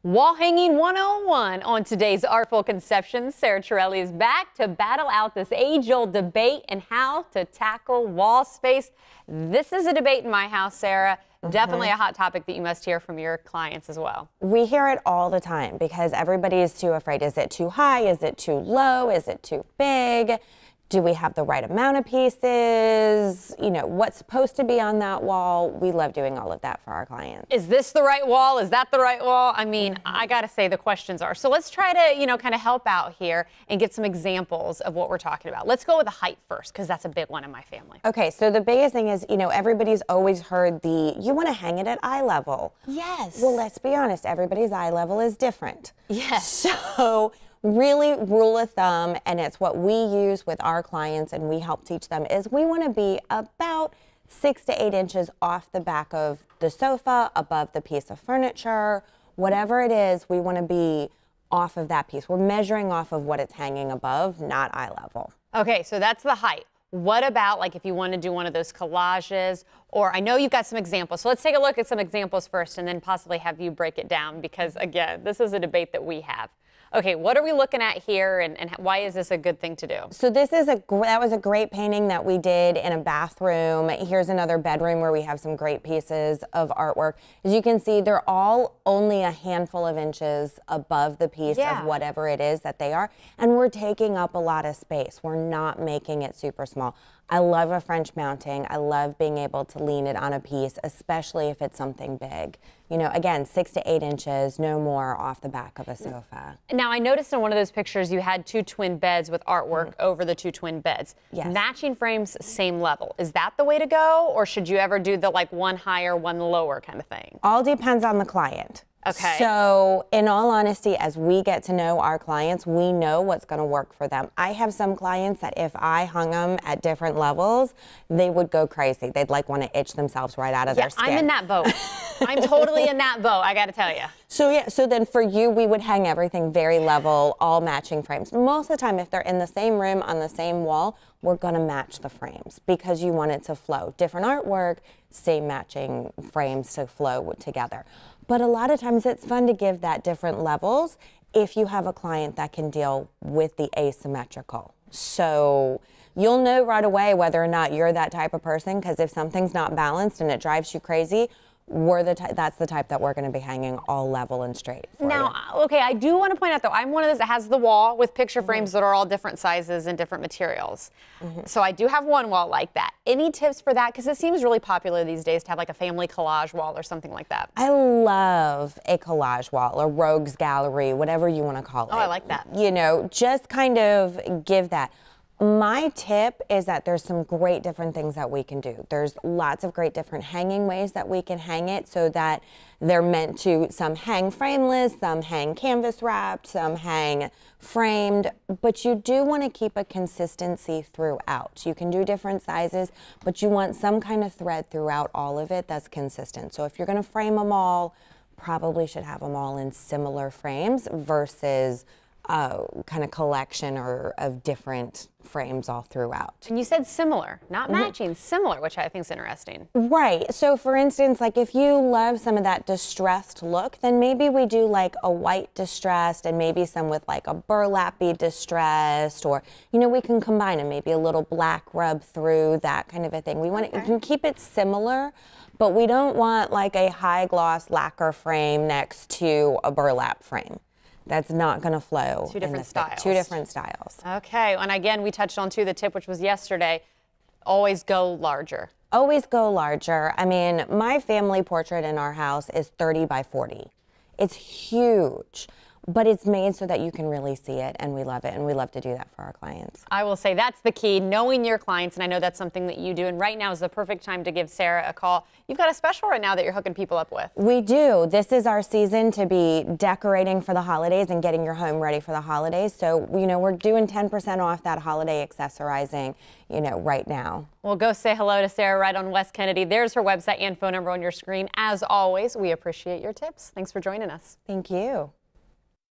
Wall hanging 101 on today's Artful Conceptions. Sarah Torelli is back to battle out this age-old debate and how to tackle wall space. This is a debate in my house, Sarah. Definitely a hot topic that you must hear from your clients as well. We hear it all the time because everybody is too afraid. Is it too high? Is it too low? Is it too big? Do we have the right amount of pieces? You know, what's supposed to be on that wall? We love doing all of that for our clients. Is this the right wall? Is that the right wall? I mean, I got to say the questions are. So let's try to, kind of help out here and get some examples of what we're talking about. Let's go with the height first, because that's a big one in my family. Okay, so the biggest thing is, everybody's always heard you want to hang it at eye level. Yes. Well, let's be honest, everybody's eye level is different. Yes. So really, rule of thumb, and it's what we use with our clients and we help teach them, is we want to be about 6 to 8 inches off the back of the sofa, above the piece of furniture, whatever it is, we want to be off of that piece. We're measuring off of what it's hanging above, not eye level. Okay, so that's the height. What about like if you want to do one of those collages, or I know you've got some examples. So let's take a look at some examples first and then possibly have you break it down, because again, this is a debate that we have. Okay, what are we looking at here, and why is this a good thing to do? So this is that was a great painting that we did in a bathroom. Here's another bedroom where we have some great pieces of artwork. As you can see, they're all only a handful of inches above the piece of whatever it is that they are, and we're taking up a lot of space. We're not making it super small. I love a French mounting. I love being able to lean it on a piece, especially if it's something big. Again, 6 to 8 inches, no more, off the back of a sofa. Now, I noticed in one of those pictures you had 2 twin beds with artwork over the 2 twin beds. Yes. Matching frames, same level. Is that the way to go, or should you ever do the one higher, one lower kind of thing? All depends on the client. Okay. So in all honesty, as we get to know our clients, we know what's going to work for them. I have some clients that if I hung them at different levels, they would go crazy. They'd want to itch themselves right out of their skin. I'm in that boat. I'm totally in that boat, I got to tell you. So then for you, we would hang everything very level, all matching frames. Most of the time, if they're in the same room on the same wall, we're going to match the frames because you want it to flow. Different artwork, same matching frames to flow together. But a lot of times it's fun to give that different levels if you have a client that can deal with the asymmetrical. So you'll know right away whether or not you're that type of person, because if something's not balanced and it drives you crazy, that's the type that we're going to be hanging all level and straight for Now, you. okay, I do want to point out, though, I'm one of those that has the wall with picture frames that are all different sizes and different materials. So I do have one wall like that. Any tips for that? Because it seems really popular these days to have a family collage wall or something like that. I love a collage wall, a rogues gallery, whatever you want to call it. Oh, I like that. Just kind of give that. My tip is that there's some great different things that we can do. There's lots of great different hanging ways that we can hang it so that they're meant to, some hang frameless, some hang canvas wrapped, some hang framed, but you do want to keep a consistency throughout. You can do different sizes, but you want some kind of thread throughout all of it that's consistent. So if you're going to frame them all, probably should have them all in similar frames versus kind of collection of different frames all throughout. And you said similar, not matching, similar, which I think is interesting. Right. So for instance, if you love some of that distressed look, then maybe we do a white distressed and maybe some with a burlappy distressed, or, we can combine them, maybe a little black rub through, that kind of a thing. We want to, you can keep it similar, but we don't want a high gloss lacquer frame next to a burlap frame. That's not going to flow. 2 different styles. 2 different styles. Okay, and again, we touched on the tip, which was yesterday, always go larger. Always go larger. I mean, my family portrait in our house is 30 by 40. It's huge, but it's made so that you can really see it, and we love it, and we love to do that for our clients. I will say that's the key, knowing your clients, and I know that's something that you do, and right now is the perfect time to give Sarah a call. You've got a special right now that you're hooking people up with. We do. This is our season to be decorating for the holidays and getting your home ready for the holidays. So, we're doing 10% off that holiday accessorizing, right now. Well, go say hello to Sarah right on West Kennedy. There's her website and phone number on your screen. As always, we appreciate your tips. Thanks for joining us. Thank you.